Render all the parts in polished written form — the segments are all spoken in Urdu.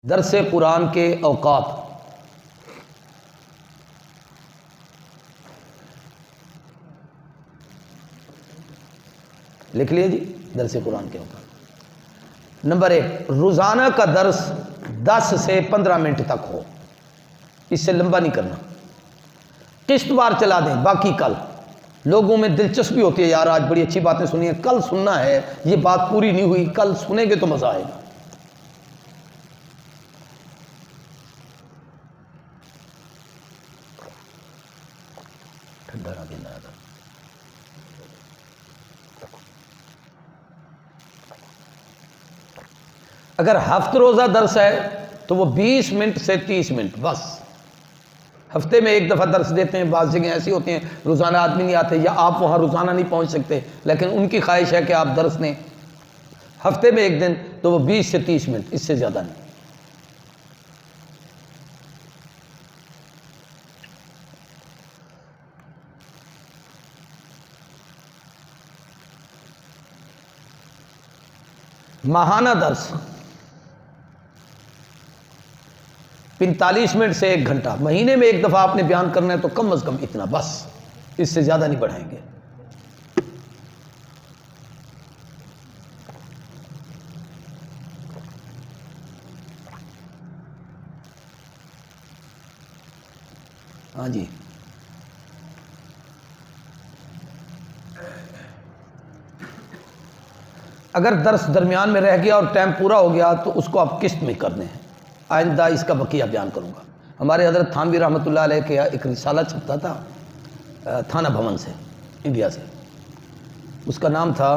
درس قرآن کے اوقات۔ لکھ لیے جی، درس قرآن کے اوقات۔ نمبر 1، روزانہ کا درس 10 سے 15 منٹ تک ہو، اس سے لمبا نہیں کرنا۔ قسط وار چلا دیں، باقی کل۔ لوگوں میں دلچسپی ہوتی ہے، یار آج بڑی اچھی باتیں سنی ہیں، کل سننا ہے، یہ بات پوری نہیں ہوئی، کل سنیں گے تو مزہ آئے گا۔ ٹھنڈا بھی نہ آتا۔ اگر ہفت روزہ درس ہے تو وہ 20 منٹ سے 30 منٹ بس۔ ہفتے میں ایک دفعہ درس دیتے ہیں، بعض جگہیں ایسی ہوتی ہیں روزانہ آدمی نہیں آتے، یا آپ وہاں روزانہ نہیں پہنچ سکتے، لیکن ان کی خواہش ہے کہ آپ درس دیں ہفتے میں ایک دن، تو وہ 20 سے 30 منٹ، اس سے زیادہ نہیں۔ ماہانہ درس 45 منٹ سے 1 گھنٹہ، مہینے میں ایک دفعہ آپ نے بیان کرنا ہے تو کم از کم اتنا بس، اس سے زیادہ نہیں بڑھائیں گے۔ ہاں جی، اگر درس درمیان میں رہ گیا اور ٹائم پورا ہو گیا تو اس کو آپ قسط میں کر دیں۔ آئندہ اس کا بقیہ بیان کروں گا۔ ہمارے حضرت تھانوی رحمۃ اللہ علیہ کے ایک رسالہ چھپتا تھا تھانہ بھون سے، انڈیا سے، اس کا نام تھا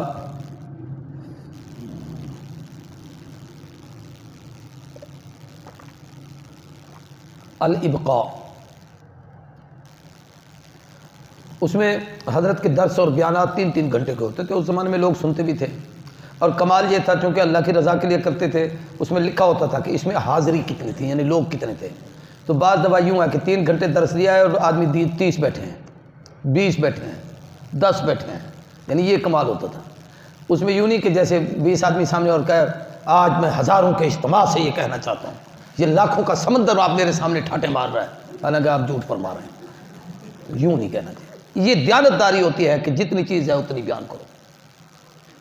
الابقاء۔ اس میں حضرت کے درس اور بیانات 3-3 گھنٹے کے ہوتے تھے، اس زمانے میں لوگ سنتے بھی تھے، اور کمال یہ تھا چونکہ اللہ کی رضا کے لیے کرتے تھے، اس میں لکھا ہوتا تھا کہ اس میں حاضری کتنی تھی، یعنی لوگ کتنے تھے۔ تو بعض دفعہ یوں ہے کہ 3 گھنٹے درس دیا ہے اور آدمی 30 بیٹھے ہیں، 20 بیٹھے ہیں، 10 بیٹھے ہیں، یعنی یہ کمال ہوتا تھا۔ اس میں یوں نہیں کہ جیسے 20 آدمی سامنے اور کہے آج میں ہزاروں کے اجتماع سے یہ کہنا چاہتا ہوں، یہ لاکھوں کا سمندر آپ میرے سامنے ٹھاٹے مار رہا ہے، حالانکہ آپ جھوٹ فرما رہے ہیں۔ یوں نہیں کہنا چاہیے، یہ دیانتداری ہوتی ہے کہ جتنی چیز ہے اتنی بیان کرو۔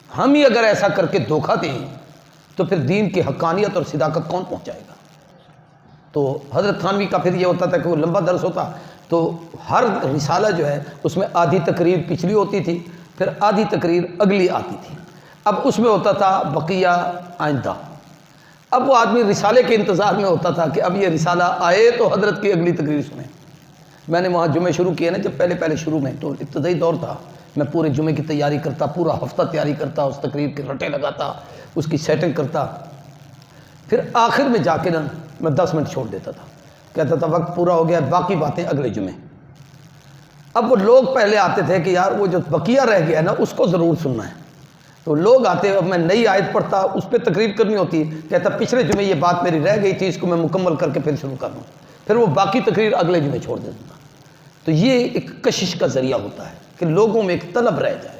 ہم ہی اگر ایسا کر کے دھوکہ دیں تو پھر دین کی حقانیت اور صداقت کون پہنچائے گا؟ تو حضرت تھانوی کا پھر یہ ہوتا تھا کہ وہ لمبا درس ہوتا تو ہر رسالہ جو ہے اس میں آدھی تقریر پچھلی ہوتی تھی، پھر آدھی تقریر اگلی آتی تھی، اب اس میں ہوتا تھا بقیہ آئندہ۔ اب وہ آدمی رسالے کے انتظار میں ہوتا تھا کہ اب یہ رسالہ آئے تو حضرت کی اگلی تقریر سنیں۔ میں نے وہاں جمعے شروع کیے نا، جب پہلے شروع میں تو ابتدائی دور تھا، میں پورے جمعے کی تیاری کرتا، پورا ہفتہ تیاری کرتا، اس تقریر کے رٹے لگاتا، اس کی سیٹنگ کرتا، پھر آخر میں جا کے نا میں 10 منٹ چھوڑ دیتا تھا، کہتا تھا وقت پورا ہو گیا، باقی باتیں اگلے جمعے۔ اب وہ لوگ پہلے آتے تھے کہ یار وہ جو بقیہ رہ گیا نا اس کو ضرور سننا ہے، تو لوگ آتے، اب میں نئی آیت پڑھتا، اس پہ تقریر کرنی ہوتی، کہتا پچھلے جمعے یہ بات میری رہ گئی تھی، اس کو میں مکمل کر کے پھر شروع کر دوں، پھر وہ باقی تقریر اگلے جمعے چھوڑ دیتا تھا۔ تو یہ ایک کشش کا ذریعہ ہوتا ہے کہ لوگوں میں ایک طلب رہ جائے۔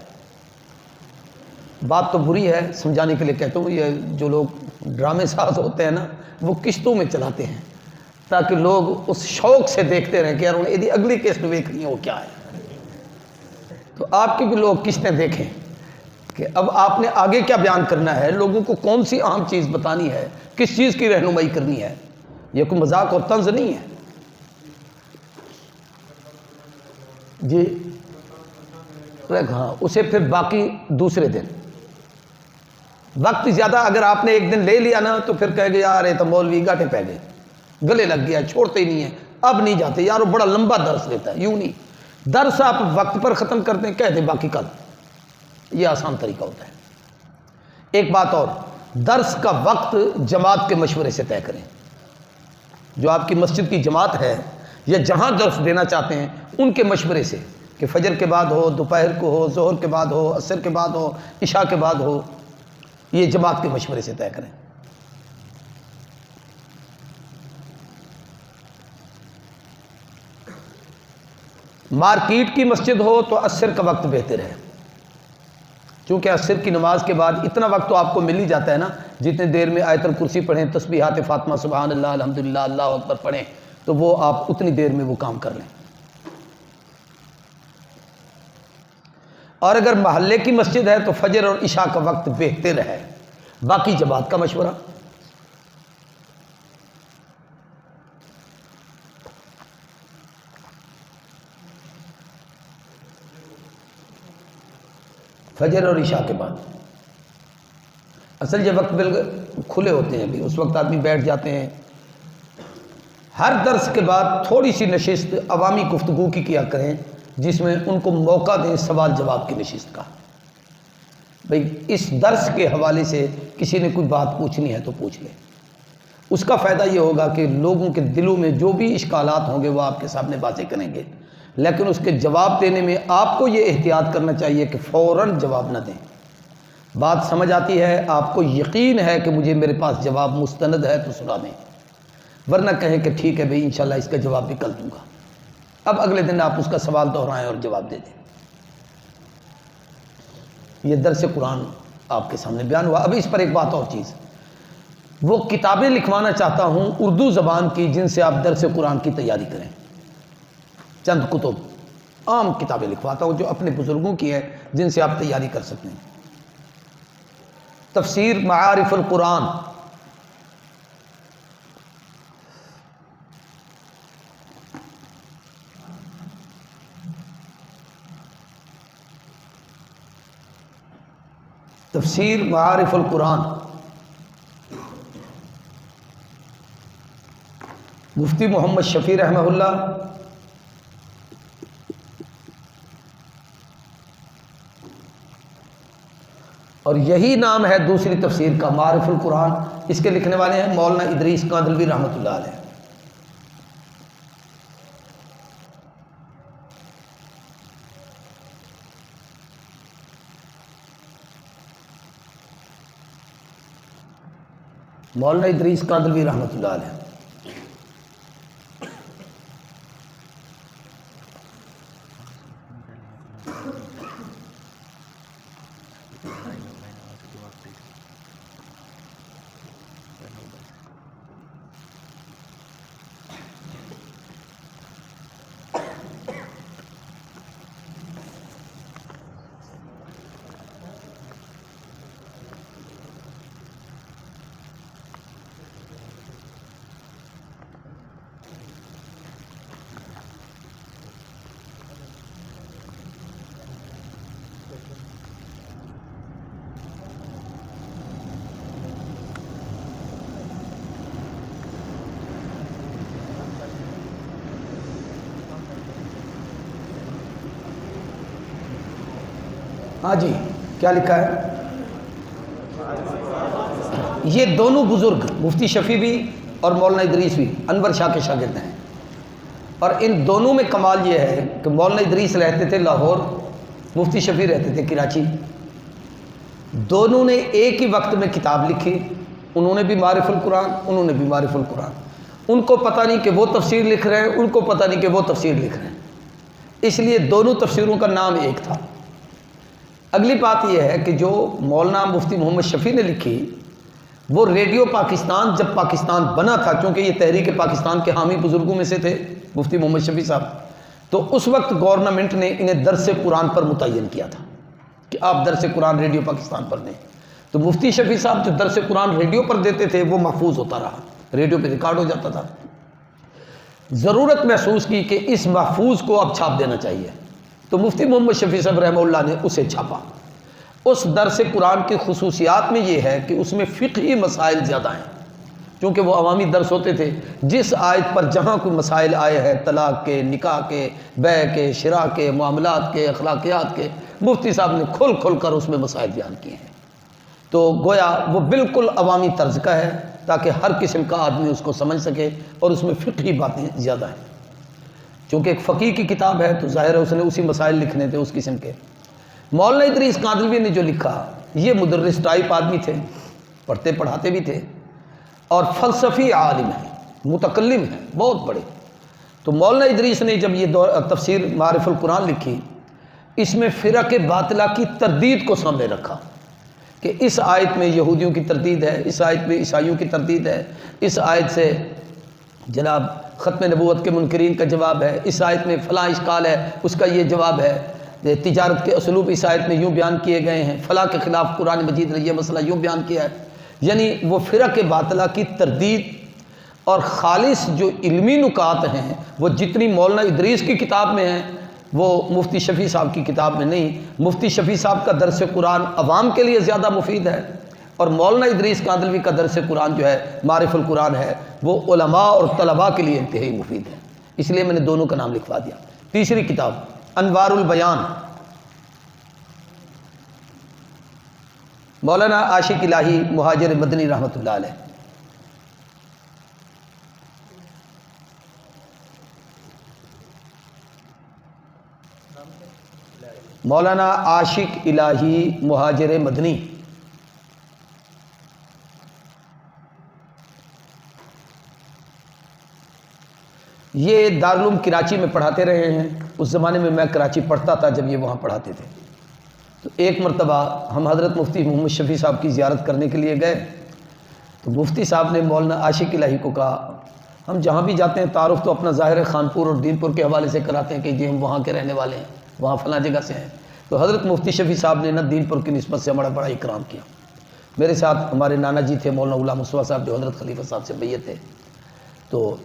بات تو بری ہے، سمجھانے کے لیے کہتا ہوں، یہ جو لوگ ڈرامے ساز ہوتے ہیں نا وہ قسطوں میں چلاتے ہیں تاکہ لوگ اس شوق سے دیکھتے رہیں کہ یار انہیں اگلی قسط دیکھنی ہے وہ کیا ہے۔ تو آپ کی بھی لوگ قسطیں دیکھیں کہ اب آپ نے آگے کیا بیان کرنا ہے، لوگوں کو کون سی اہم چیز بتانی ہے، کس چیز کی رہنمائی کرنی ہے۔ یہ کوئی مذاق اور طنز نہیں ہے جی۔ ہاں، اسے پھر باقی دوسرے دن وقت زیادہ اگر آپ نے ایک دن لے لیا نا تو پھر کہے گے یار یہ تو مولوی گاٹے پہ گئے، گلے لگ گیا، چھوڑتے ہی نہیں ہیں، اب نہیں جاتے یار، وہ بڑا لمبا درس دیتا ہے۔ یوں نہیں، درس آپ وقت پر ختم کر دیں، کہہ دیں باقی کل، یہ آسان طریقہ ہوتا ہے۔ ایک بات اور، درس کا وقت جماعت کے مشورے سے طے کریں۔ جو آپ کی مسجد کی جماعت ہے یا جہاں درس دینا چاہتے ہیں ان کے مشورے سے، کہ فجر کے بعد ہو، دوپہر کو ہو، ظہر کے بعد ہو، عصر کے بعد ہو، عشاء کے بعد ہو، یہ جماعت کے مشورے سے طے کریں۔ مارکیٹ کی مسجد ہو تو عصر کا وقت بہتر ہے، چونکہ عصر کی نماز کے بعد اتنا وقت تو آپ کو مل ہی جاتا ہے نا جتنے دیر میں آیت الکرسی پڑھیں، تسبیحات فاطمہ، سبحان اللہ، الحمدللہ، اللہ اکبر پڑھیں، تو وہ آپ اتنی دیر میں وہ کام کر لیں۔ اور اگر محلے کی مسجد ہے تو فجر اور عشاء کا وقت بہتر ہے، باقی جماعت کا مشورہ۔ فجر اور عشاء کے بعد اصل یہ وقت بالکل کھلے ہوتے ہیں، بھی اس وقت آدمی بیٹھ جاتے ہیں۔ ہر درس کے بعد تھوڑی سی نشست عوامی گفتگو کی کیا کریں، جس میں ان کو موقع دیں سوال جواب کی نشست کا۔ بھئی اس درس کے حوالے سے کسی نے کوئی بات پوچھنی ہے تو پوچھ لے۔ اس کا فائدہ یہ ہوگا کہ لوگوں کے دلوں میں جو بھی اشکالات ہوں گے وہ آپ کے سامنے باتیں کریں گے، لیکن اس کے جواب دینے میں آپ کو یہ احتیاط کرنا چاہیے کہ فوراً جواب نہ دیں۔ بات سمجھ آتی ہے، آپ کو یقین ہے کہ مجھے میرے پاس جواب مستند ہے تو سنا دیں، ورنہ کہیں کہ ٹھیک ہے بھئی انشاءاللہ اس کا جواب بھی کل دوں گا۔ اب اگلے دن آپ اس کا سوال دہرائیں اور جواب دے دیں۔ یہ درس قرآن آپ کے سامنے بیان ہوا۔ اب اس پر ایک بات اور چیز، وہ کتابیں لکھوانا چاہتا ہوں اردو زبان کی جن سے آپ درس قرآن کی تیاری کریں۔ چند کتب عام کتابیں لکھواتا ہوں جو اپنے بزرگوں کی ہیں، جن سے آپ تیاری کر سکتے ہیں۔ تفسیر معارف القرآن، تفسیر معارف القرآن، مفتی محمد شفیع رحمہ اللہ، اور یہی نام ہے دوسری تفسیر کا، معارف القرآن۔ اس کے لکھنے والے ہیں مولانا ادریس کاندھلوی رحمۃ اللہ علیہ۔ مولانا ادریس کاندھلوی رحمۃ اللہ علیہ۔ ہاں جی، کیا لکھا ہے؟ یہ دونوں بزرگ مفتی شفیع بھی اور مولانا ادریس بھی انور شاہ کے شاگرد ہیں، اور ان دونوں میں کمال یہ ہے کہ مولانا ادریس رہتے تھے لاہور، مفتی شفیع رہتے تھے کراچی۔ دونوں نے ایک ہی وقت میں کتاب لکھی، انہوں نے بھی معارف القرآن، انہوں نے بھی معارف القرآن۔ ان کو پتہ نہیں کہ وہ تفسیر لکھ رہے ہیں، ان کو پتہ نہیں کہ وہ تفسیر لکھ رہے ہیں، اس لیے دونوں تفسیروں کا نام ایک تھا۔ اگلی بات یہ ہے کہ جو مولانا مفتی محمد شفیع نے لکھی وہ ریڈیو پاکستان جب پاکستان بنا تھا، کیونکہ یہ تحریک پاکستان کے حامی بزرگوں میں سے تھے مفتی محمد شفیع صاحب، تو اس وقت گورنمنٹ نے انہیں درس قرآن پر متعین کیا تھا کہ آپ درس قرآن ریڈیو پاکستان پر دیں۔ تو مفتی شفیع صاحب جو درس قرآن ریڈیو پر دیتے تھے وہ محفوظ ہوتا رہا، ریڈیو پہ ریکارڈ ہو جاتا تھا۔ ضرورت محسوس کی کہ اس محفوظ کو اب چھاپ دینا چاہیے، تو مفتی محمد شفیع صاحب رحمہ اللہ نے اسے چھاپا۔ اس درس قرآن کی خصوصیات میں یہ ہے کہ اس میں فقہی مسائل زیادہ ہیں، چونکہ وہ عوامی درس ہوتے تھے۔ جس آیت پر جہاں کوئی مسائل آئے ہیں، طلاق کے، نکاح کے، بیع کے، شراء کے، معاملات کے، اخلاقیات کے، مفتی صاحب نے کھل کھل کر اس میں مسائل بیان کیے ہیں۔ تو گویا وہ بالکل عوامی طرز کا ہے تاکہ ہر قسم کا آدمی اس کو سمجھ سکے، اور اس میں فقہی باتیں زیادہ ہیں۔ چونکہ ایک فقیہ کی کتاب ہے تو ظاہر ہے اس نے اسی مسائل لکھنے تھے اس قسم کے۔ مولانا ادریس کاندھلوی نے جو لکھا یہ مدرس ٹائپ آدمی تھے، پڑھتے پڑھاتے بھی تھے اور فلسفی عالم ہیں، متکلم ہیں بہت بڑے۔ تو مولانا ادریس نے جب یہ تفسیر معارف القرآن لکھی، اس میں فرق باطلہ کی تردید کو سامنے رکھا کہ اس آیت میں یہودیوں کی تردید ہے، اس آیت میں عیسائیوں کی تردید ہے، اس آیت سے جناب ختم نبوت کے منکرین کا جواب ہے، اس آیت میں فلاں اشکال ہے اس کا یہ جواب ہے، تجارت کے اسلوب اس آیت میں یوں بیان کیے گئے ہیں، فلاں کے خلاف قرآن مجید نے یہ مسئلہ یوں بیان کیا ہے۔ یعنی وہ فرق باطلہ کی تردید اور خالص جو علمی نکات ہیں وہ جتنی مولانا ادریس کی کتاب میں ہیں وہ مفتی شفیع صاحب کی کتاب میں نہیں۔ مفتی شفیع صاحب کا درس قرآن عوام کے لیے زیادہ مفید ہے، اور مولانا ادریس کاندھلوی کا درس قرآن جو ہے معرف القرآن ہے وہ علماء اور طلباء کے لیے انتہائی مفید ہے، اس لیے میں نے دونوں کا نام لکھوا دیا۔ تیسری کتاب انوار البیان، مولانا عاشق الہی مہاجر مدنی رحمۃ اللہ علیہ۔ مولانا عاشق الہی مہاجر مدنی، یہ دارالعلوم کراچی میں پڑھاتے رہے ہیں۔ اس زمانے میں میں کراچی پڑھتا تھا جب یہ وہاں پڑھاتے تھے۔ تو ایک مرتبہ ہم حضرت مفتی محمد شفیع صاحب کی زیارت کرنے کے لیے گئے، تو مفتی صاحب نے مولانا عاشق الہی کو کہا ہم جہاں بھی جاتے ہیں تعارف تو اپنا ظاہر خانپور اور دین پور کے حوالے سے کراتے ہیں کہ جی ہم وہاں کے رہنے والے ہیں، وہاں فلاں جگہ سے ہیں۔ تو حضرت مفتی شفیع صاحب نے نہ دین پور کی نسبت سے ہمارا بڑا اکرام کیا۔ میرے ساتھ ہمارے نانا جی تھے مولانا غلام مصطفیٰ صاحب جو حضرت خلیفہ صاحب سے بیعت تھے۔ تو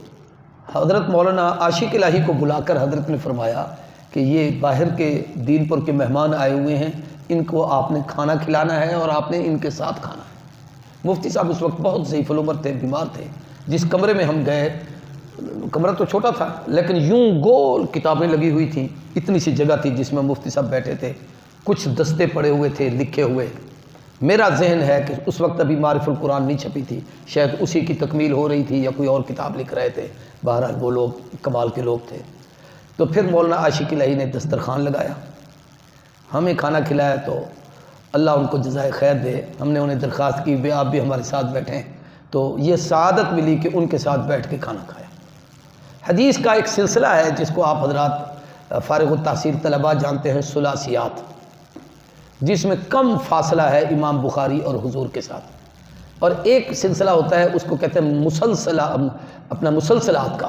حضرت مولانا عاشق الہی کو بلا کر حضرت نے فرمایا کہ یہ باہر کے دین پور کے مہمان آئے ہوئے ہیں، ان کو آپ نے کھانا کھلانا ہے اور آپ نے ان کے ساتھ کھانا ہے۔ مفتی صاحب اس وقت بہت ضعیف العمر تھے، بیمار تھے۔ جس کمرے میں ہم گئے، کمرہ تو چھوٹا تھا لیکن یوں گول کتابیں لگی ہوئی تھیں، اتنی سی جگہ تھی جس میں مفتی صاحب بیٹھے تھے، کچھ دستے پڑے ہوئے تھے لکھے ہوئے۔ میرا ذہن ہے کہ اس وقت ابھی معرف القرآن نہیں چھپی تھی، شاید اسی کی تکمیل ہو رہی تھی یا کوئی اور کتاب لکھ رہے تھے، بہرحال وہ لوگ کمال کے لوگ تھے۔ تو پھر مولانا عاشق الہی نے دسترخوان لگایا، ہمیں کھانا کھلایا، تو اللہ ان کو جزائے خیر دے، ہم نے انہیں درخواست کی بھی آپ بھی ہمارے ساتھ بیٹھیں، تو یہ سعادت ملی کہ ان کے ساتھ بیٹھ کے کھانا کھایا۔ حدیث کا ایک سلسلہ ہے جس کو آپ حضرات فارغ التحصیل طلباء جانتے ہیں، ثلاثیات، جس میں کم فاصلہ ہے امام بخاری اور حضور کے ساتھ، اور ایک سلسلہ ہوتا ہے اس کو کہتے ہیں مسلسلات کا۔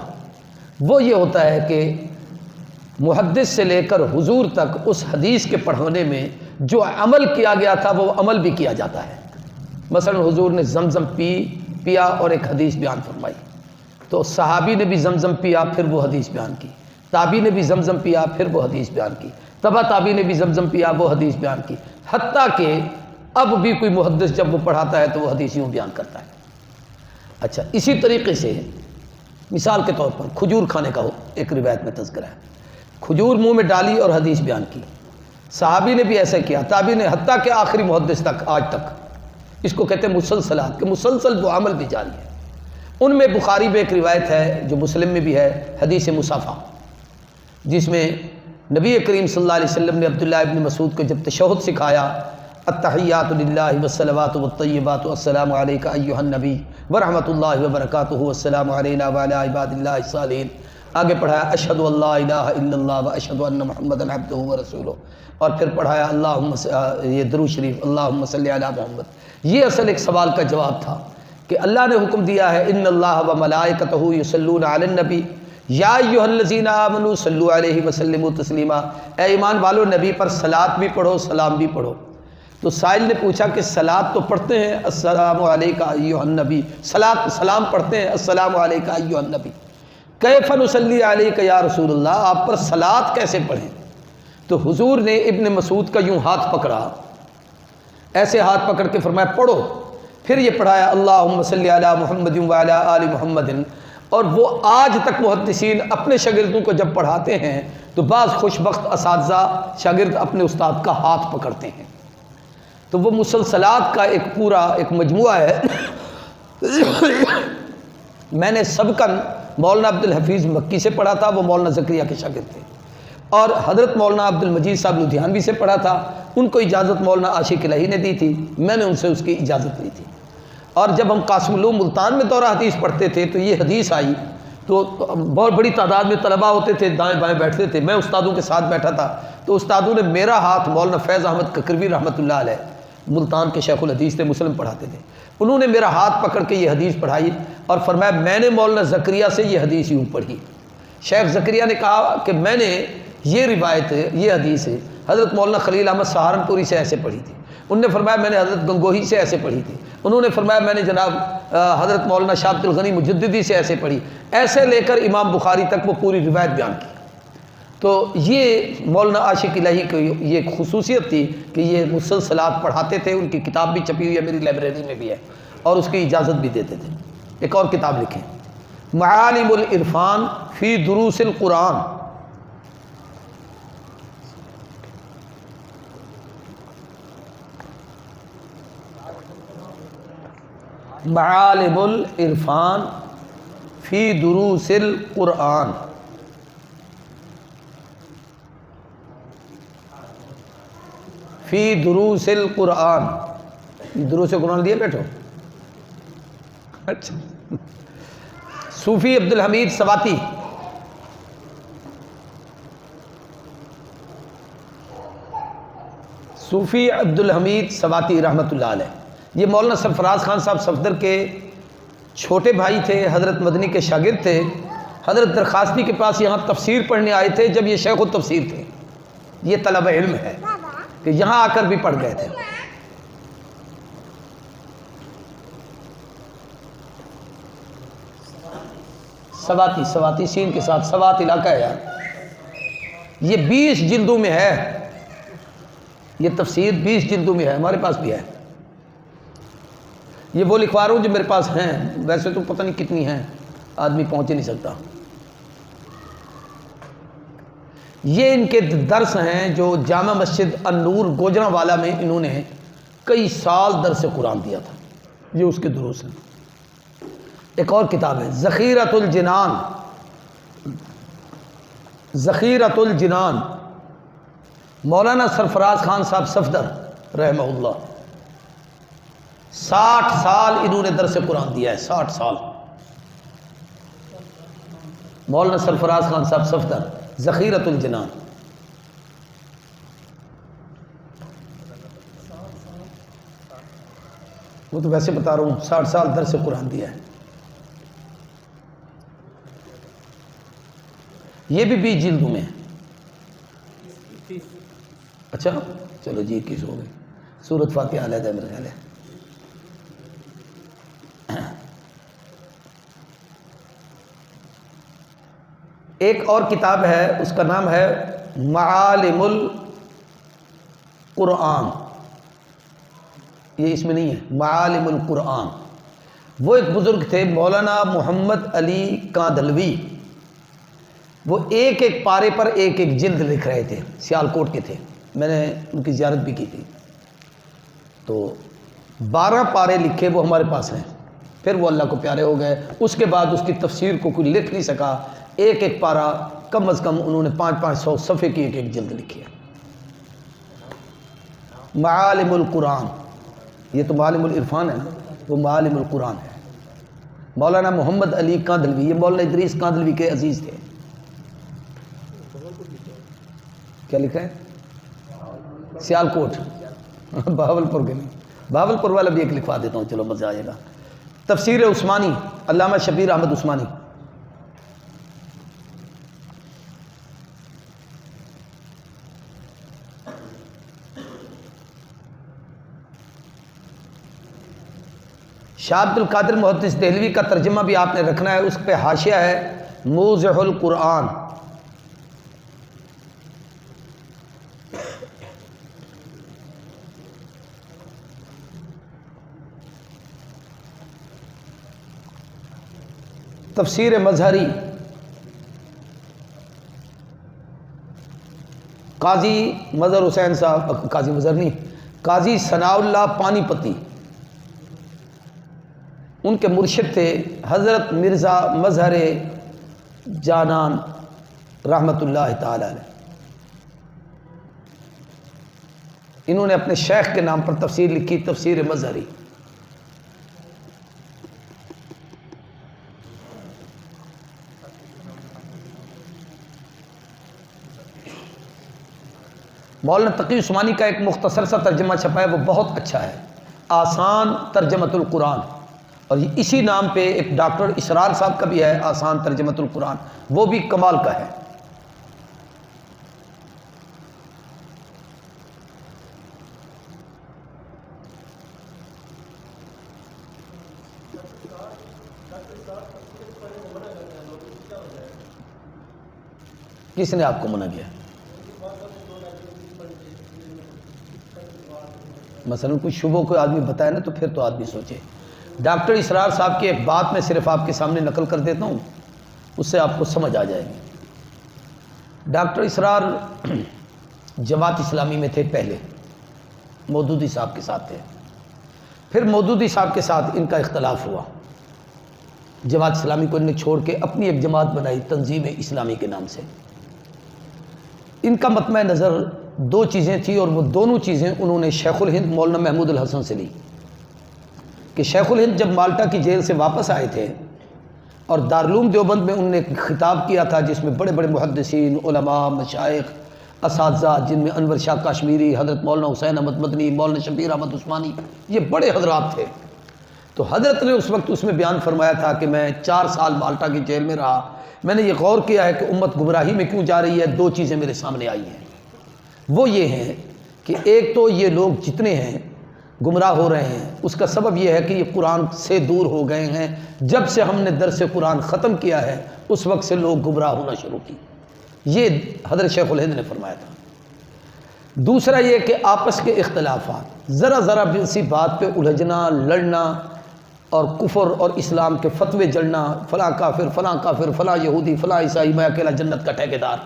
وہ یہ ہوتا ہے کہ محدث سے لے کر حضور تک اس حدیث کے پڑھانے میں جو عمل کیا گیا تھا وہ عمل بھی کیا جاتا ہے۔ مثلا حضور نے زمزم پیا اور ایک حدیث بیان فرمائی، تو صحابی نے بھی زمزم پیا پھر وہ حدیث بیان کی، تابعی نے بھی زمزم پیا پھر وہ حدیث بیان کی، تبع تابعی نے بھی زمزم پیا وہ حدیث بیان کی، حتیٰ کہ اب بھی کوئی محدث جب وہ پڑھاتا ہے تو وہ حدیث یوں بیان کرتا ہے۔ اچھا، اسی طریقے سے مثال کے طور پر کھجور کھانے کا ایک روایت میں تذکرہ ہے، کھجور منہ میں ڈالی اور حدیث بیان کی، صحابی نے بھی ایسا کیا، تابعی نے، حتیٰ کہ آخری محدث تک آج تک۔ اس کو کہتے ہیں مسلسلات، کہ مسلسل وہ عمل بھی جاری ہے۔ ان میں بخاری میں ایک روایت ہے جو مسلم میں بھی ہے، حدیث مصافہ، جس میں نبی کریم صلی اللہ علیہ وسلم نے عبداللہ ابن مسعود کو جب تشہد سکھایا، التحیات للہ والصلوات والطیبات السلام علیک ایھا النبی ورحمۃ اللہ وبرکاتہ السلام علینا وعلی عباد اللہ الصالحین، آگے پڑھایا اشہد ان لا الہ الا اللہ واشہد ان محمدا عبدہ ورسولہ، اور پھر پڑھایا اللہم یہ درود شریف اللہم صلی علی محمد۔ یہ اصل ایک سوال کا جواب تھا کہ اللہ نے حکم دیا ہے ان اللہ وملائکتہ یصلون علی النبی یا ایھا الذین آمنوا صلوا علیہ وسلموا تسلیما، اے ایمان والو نبی پر صلاۃ بھی پڑھو سلام بھی پڑھو۔ تو سائل نے پوچھا کہ صلاۃ تو پڑھتے ہیں السلام علیک ایھا النبی، سلام پڑھتے ہیں السلام علیک ایھا النبی، کیف نصلی علیک یا رسول اللہ، آپ پر صلاۃ کیسے پڑھیں؟ تو حضور نے ابن مسعود کا یوں ہاتھ پکڑا، ایسے ہاتھ پکڑ کے فرمایا پڑھو، پھر یہ پڑھایا اللہم صلی علی محمد وعلی آل محمد۔ اور وہ آج تک محدثین اپنے شاگردوں کو جب پڑھاتے ہیں تو بعض خوش بخت اساتذہ شاگرد اپنے استاد کا ہاتھ پکڑتے ہیں۔ تو وہ مسلسلات کا ایک پورا ایک مجموعہ ہے۔ میں نے سبقاً مولانا عبدالحفیظ مکی سے پڑھا تھا، وہ مولانا زکریا کے شاگرد تھے، اور حضرت مولانا عبدالمجید صاحب لدھیانوی سے پڑھا تھا، ان کو اجازت مولانا عاشق الہی نے دی تھی، میں نے ان سے اس کی اجازت لی تھی۔ اور جب ہم قاسم العلوم ملتان میں دورہ حدیث پڑھتے تھے تو یہ حدیث آئی تو بہت بڑی تعداد میں طلباء ہوتے تھے، دائیں بائیں بیٹھتے تھے، میں استادوں کے ساتھ بیٹھا تھا، تو استادوں نے میرا ہاتھ مولانا فیض احمد ککروی رحمۃ اللہ علیہ ملتان کے شیخ الحدیث تھے، مسلم پڑھاتے تھے، انہوں نے میرا ہاتھ پکڑ کے یہ حدیث پڑھائی اور فرمایا میں نے مولانا زکریہ سے یہ حدیث یوں پڑھی۔ شیخ زکریہ نے کہا کہ میں نے یہ روایت یہ حدیث حضرت مولانا خلیل احمد سہارنپوری سے ایسے پڑھی تھی، انہوں نے فرمایا میں نے حضرت گنگوہی سے ایسے پڑھی تھی، انہوں نے فرمایا میں نے جناب حضرت مولانا شاہ عبد الغنی مجددی سے ایسے پڑھی، ایسے لے کر امام بخاری تک وہ پوری روایت بیان کی۔ تو یہ مولانا عاشق الہی کی یہ ایک خصوصیت تھی کہ یہ مسلسلات پڑھاتے تھے، ان کی کتاب بھی چھپی ہوئی ہے، میری لائبریری میں بھی ہے، اور اس کی اجازت بھی دیتے تھے۔ ایک اور کتاب لکھیں، معالم العرفان فی دروس القرآن، معالم العرفان فی دروس القرآن، فی دروس القرآن، دروس قرآن لیے بیٹھو۔ اچھا، صوفی عبد الحمید سواتی، صوفی عبد الحمید سواتی رحمۃ اللہ علیہ، یہ مولانا سرفراز خان صاحب صفدر کے چھوٹے بھائی تھے، حضرت مدنی کے شاگرد تھے، حضرت درخواستی کے پاس یہاں تفسیر پڑھنے آئے تھے جب یہ شیخ التفسیر تھے، یہ طلب علم ہے کہ یہاں آ کر بھی پڑھ گئے تھے۔ سواتی، سواتی سین کے ساتھ سوات علاقہ ہے یار، یہ 20 جلدوں میں ہے، یہ تفسیر 20 جلدوں میں ہے، ہمارے پاس بھی ہے، یہ وہ لکھوا رہا ہوں جو میرے پاس ہیں، ویسے تو پتہ نہیں کتنی ہیں، آدمی پہنچ ہی نہیں سکتا۔ یہ ان کے درس ہیں جو جامع مسجد النور گوجرانوالا میں انہوں نے کئی سال درس قرآن دیا تھا، یہ اس کے دروس ہیں۔ ایک اور کتاب ہے ذخیرۃ الجنان، ذخیرۃ الجنان، مولانا سرفراز خان صاحب صفدر رحمہ اللہ، 60 سال انہوں نے درس قرآن دیا ہے، 60 سال، مولانا سرفراز خان صاحب صفدر، ذخیرۃ الجنان۔ وہ تو ویسے بتا رہا ہوں، 60 سال درس قرآن دیا ہے، یہ بھی 20 جلدوں میں ہے۔ اچھا چلو جی 21 ہو گئی، سورۃ فاتحہ علیحدہ میرے خیال ہے۔ ایک اور کتاب ہے، اس کا نام ہے معالم القرآن، یہ اس میں نہیں ہے، معالم القرآن۔ وہ ایک بزرگ تھے مولانا محمد علی کاندھلوی، وہ ایک ایک پارے پر ایک ایک جلد لکھ رہے تھے، سیالکوٹ کے تھے، میں نے ان کی زیارت بھی کی تھی، تو 12 پارے لکھے وہ ہمارے پاس ہیں، پھر وہ اللہ کو پیارے ہو گئے، اس کے بعد اس کی تفسیر کو کوئی لکھ نہیں سکا، ایک ایک پارہ کم از کم انہوں نے 500 صفحے کی ایک ایک جلد لکھی ہے۔ معالم القرآن، یہ تو معالم العرفان ہے نا، وہ معالم القرآن ہے۔ مولانا محمد علی کاندھلوی، یہ مولانا ادریس کاندھلوی کے عزیز تھے۔ کیا لکھا ہے؟ سیالکوٹ، بہاولپور کے نہیں، بہاولپور والا بھی ایک لکھوا دیتا ہوں، چلو مزہ آئے گا۔ تفسیر عثمانی، علامہ شبیر احمد عثمانی، شاہ عبد القادر محدث دہلوی کا ترجمہ بھی آپ نے رکھنا ہے، اس پہ حاشیہ ہے موضح القرآن۔ تفسیر مظہری، قاضی مظہر حسین صاحب، قاضی مظہر نہیں، قاضی ثناء اللہ پانی پتی، ان کے مرشد تھے حضرت مرزا مظہر جانان رحمۃ اللہ تعالی علیہ، انہوں نے اپنے شیخ کے نام پر تفسیر لکھی، تفسیر مظہری۔ مولانا تقی عثمانی کا ایک مختصر سا ترجمہ چھپا ہے، وہ بہت اچھا ہے، آسان ترجمۃ القرآن، اور اسی نام پہ ایک ڈاکٹر اسرار صاحب کا بھی ہے آسان ترجمۃ القرآن، وہ بھی کمال کا ہے۔ کس نے آپ کو منع کیا؟ مثلا کوئی شبہ کوئی آدمی بتائے نا تو پھر تو آدمی سوچے۔ ڈاکٹر اسرار صاحب کی ایک بات میں صرف آپ کے سامنے نقل کر دیتا ہوں، اس سے آپ کو سمجھ آ جائے گی۔ ڈاکٹر اسرار جماعت اسلامی میں تھے پہلے، مودودی صاحب کے ساتھ تھے، پھر مودودی صاحب کے ساتھ ان کا اختلاف ہوا، جماعت اسلامی کو انہوں نے چھوڑ کے اپنی ایک جماعت بنائی تنظیم اسلامی کے نام سے۔ ان کا مطمع نظر دو چیزیں تھیں، اور وہ دونوں چیزیں انہوں نے شیخ الہند مولانا محمود الحسن سے لی، کہ شیخ الہند جب مالٹا کی جیل سے واپس آئے تھے اور دارالعلوم دیوبند میں انہوں نے ایک خطاب کیا تھا جس میں بڑے بڑے محدثین، علماء، مشائخ، اساتذہ، جن میں انور شاہ کاشمیری، حضرت مولانا حسین احمد مدنی، مولانا شبیر احمد عثمانی، یہ بڑے حضرات تھے، تو حضرت نے اس وقت اس میں بیان فرمایا تھا کہ میں 4 سال مالٹا کی جیل میں رہا، میں نے یہ غور کیا ہے کہ امت گمراہی میں کیوں جا رہی ہے، 2 چیزیں میرے سامنے آئی ہیں، وہ یہ ہیں کہ ایک تو یہ لوگ جتنے ہیں گمراہ ہو رہے ہیں، اس کا سبب یہ ہے کہ یہ قرآن سے دور ہو گئے ہیں، جب سے ہم نے درس قرآن ختم کیا ہے اس وقت سے لوگ گمراہ ہونا شروع کی، یہ حضرت شیخ الہند نے فرمایا تھا۔ دوسرا یہ کہ آپس کے اختلافات، ذرا سی بات پہ الجھنا، لڑنا، اور کفر اور اسلام کے فتوے جڑنا، فلاں کافر، فلاں یہودی، فلاں عیسائی، میں اکیلا جنت کا ٹھیکیدار۔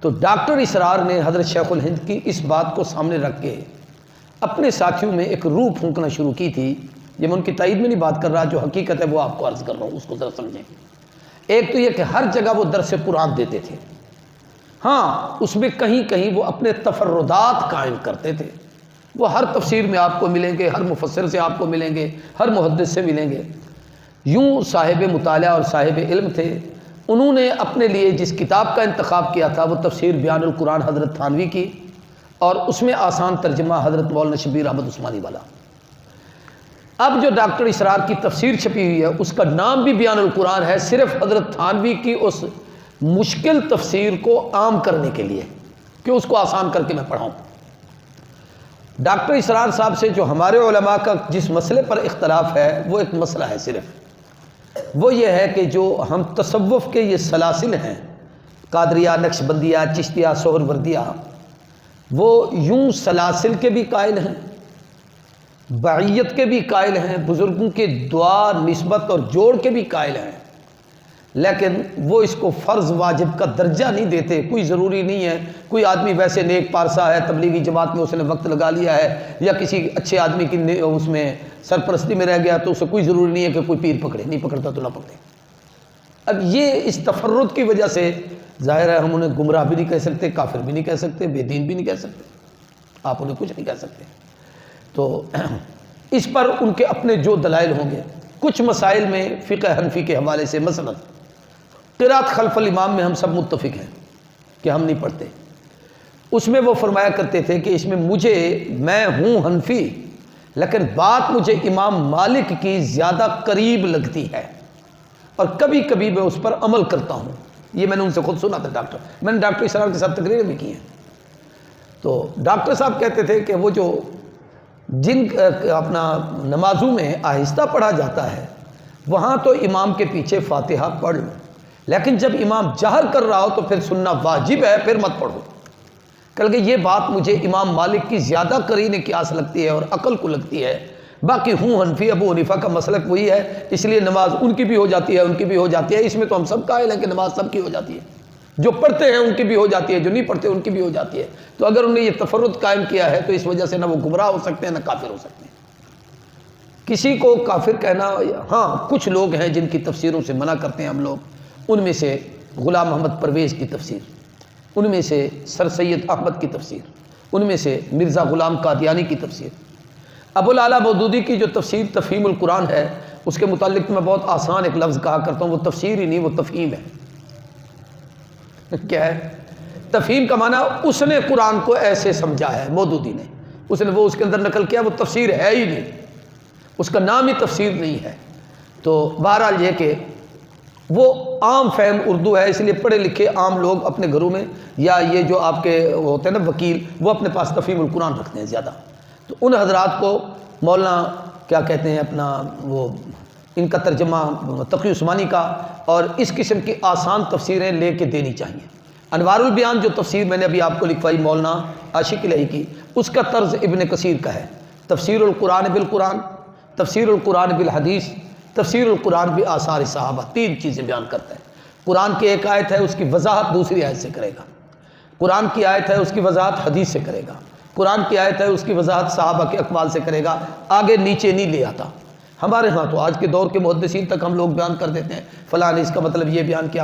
تو ڈاکٹر اسرار نے حضرت شیخ الہند کی اس بات کو سامنے رکھ کے اپنے ساتھیوں میں ایک روح پھونکنا شروع کی تھی۔ یہ میں ان کی تائید میں نہیں بات کر رہا، جو حقیقت ہے وہ آپ کو عرض کر رہا ہوں، اس کو ذرا سمجھیں۔ ایک تو یہ کہ ہر جگہ وہ درس قرآن دیتے تھے، ہاں اس میں کہیں کہیں وہ اپنے تفردات قائم کرتے تھے، وہ ہر تفسیر میں آپ کو ملیں گے، ہر مفسر سے آپ کو ملیں گے، ہر محدث سے ملیں گے۔ یوں صاحب مطالعہ اور صاحب علم تھے، انہوں نے اپنے لیے جس کتاب کا انتخاب کیا تھا وہ تفسیر بیان القرآن حضرت تھانوی کی، اور اس میں آسان ترجمہ حضرت مولانا شبیر احمد عثمانی والا۔ اب جو ڈاکٹر اسرار کی تفسیر چھپی ہوئی ہے اس کا نام بھی بیان القرآن ہے، صرف حضرت تھانوی کی اس مشکل تفسیر کو عام کرنے کے لیے کہ اس کو آسان کر کے میں پڑھاؤں۔ ڈاکٹر اسرار صاحب سے جو ہمارے علماء کا جس مسئلے پر اختلاف ہے وہ ایک مسئلہ ہے صرف، وہ یہ ہے کہ جو ہم تصوف کے یہ سلاسل ہیں، قادریہ، نقشبندیہ، چشتیہ، سہروردیہ، وہ یوں سلاسل کے بھی قائل ہیں، بعیت کے بھی قائل ہیں، بزرگوں کے دعا، نسبت اور جوڑ کے بھی قائل ہیں، لیکن وہ اس کو فرض واجب کا درجہ نہیں دیتے۔ کوئی ضروری نہیں ہے کوئی آدمی ویسے نیک پارسا ہے، تبلیغی جماعت میں اس نے وقت لگا لیا ہے، یا کسی اچھے آدمی کی اس میں سرپرستی میں رہ گیا تو اسے کوئی ضروری نہیں ہے کہ کوئی پیر پکڑے، نہیں پکڑتا تو نہ پکڑے۔ اب یہ اس تفرد کی وجہ سے ظاہر ہے ہم انہیں گمراہ بھی نہیں کہہ سکتے، کافر بھی نہیں کہہ سکتے، بے دین بھی نہیں کہہ سکتے، آپ انہیں کچھ نہیں کہہ سکتے۔ تو اس پر ان کے اپنے جو دلائل ہوں گے۔ کچھ مسائل میں فقہ حنفی کے حوالے سے، مثلا قرات خلف الامام میں ہم سب متفق ہیں کہ ہم نہیں پڑھتے، اس میں وہ فرمایا کرتے تھے کہ اس میں میں ہوں حنفی لیکن بات مجھے امام مالک کی زیادہ قریب لگتی ہے، اور کبھی کبھی میں اس پر عمل کرتا ہوں۔ یہ میں نے ان سے خود سنا تھا، میں نے ڈاکٹر اسرار کے ساتھ تقریریں بھی کی ہیں۔ تو ڈاکٹر صاحب کہتے تھے کہ وہ جو جن اپنا نمازوں میں آہستہ پڑھا جاتا ہے وہاں تو امام کے پیچھے فاتحہ پڑھ لو، لیکن جب امام جہر کر رہا ہو تو پھر سننا واجب ہے، پھر مت پڑھو۔ کہ یہ بات مجھے امام مالک کی زیادہ قرین قیاس لگتی ہے اور عقل کو لگتی ہے، باقی ہوں حنفی، ابو حنیفہ کا مسلک وہی ہے، اس لیے نماز ان کی بھی ہو جاتی ہے، ان کی بھی ہو جاتی ہے، اس میں تو ہم سب قائل ہیں کہ نماز سب کی ہو جاتی ہے، جو پڑھتے ہیں ان کی بھی ہو جاتی ہے، جو نہیں پڑھتے ان کی بھی ہو جاتی ہے۔ تو اگر انہوں نے یہ تفرد قائم کیا ہے تو اس وجہ سے نہ وہ گمراہ ہو سکتے ہیں نہ کافر ہو سکتے ہیں۔ کسی کو کافر کہنا، ہاں کچھ لوگ ہیں جن کی تفسیروں سے منع کرتے ہیں ہم لوگ، ان میں سے غلام محمد پرویز کی تفسیر، ان میں سے سر سید احمد کی تفسیر، ان میں سے مرزا غلام قادیانی کی تفسیر، ابو الاعلیٰ مودودی کی جو تفسیر تفہیم القرآن ہے اس کے متعلق میں بہت آسان ایک لفظ کہا کرتا ہوں، وہ تفسیر ہی نہیں، وہ تفہیم ہے۔ کیا ہے؟ تفہیم کا معنی اس نے قرآن کو ایسے سمجھا ہے، مودودی نے، اس نے وہ اس کے اندر نقل کیا، وہ تفسیر ہے ہی نہیں، اس کا نام ہی تفسیر نہیں ہے۔ تو بہرحال یہ کہ وہ عام فہم اردو ہے، اس لیے پڑھے لکھے عام لوگ اپنے گھروں میں، یا یہ جو آپ کے ہوتے ہیں نا وکیل، وہ اپنے پاس تفہیم القرآن رکھتے ہیں زیادہ۔ تو ان حضرات کو مولانا کیا کہتے ہیں اپنا وہ ان کا ترجمہ تقی عثمانی کا اور اس قسم کی آسان تفسیریں لے کے دینی چاہیے۔ انوار البیان جو تفسیر میں نے ابھی آپ کو لکھوائی مولانا عاشق الہی کی، اس کا طرز ابن کثیر کا ہے، تفسیر القرآن بالقرآن، تفسیر القرآن بالحدیث، تفسیر القرآن بآثار صحابہ، 3 چیزیں بیان کرتا ہے۔ قرآن کی ایک آیت ہے، اس کی وضاحت دوسری آیت سے کرے گا، قرآن کی آیت ہے، اس کی وضاحت حدیث سے کرے گا، قرآن کی آیت ہے، اس کی وضاحت صحابہ کے اقوال سے کرے گا، آگے نیچے نہیں لے آتا۔ ہمارے ہاں تو آج کے دور کے محدثین تک ہم لوگ بیان کر دیتے ہیں، فلاں نے اس کا مطلب یہ بیان کیا۔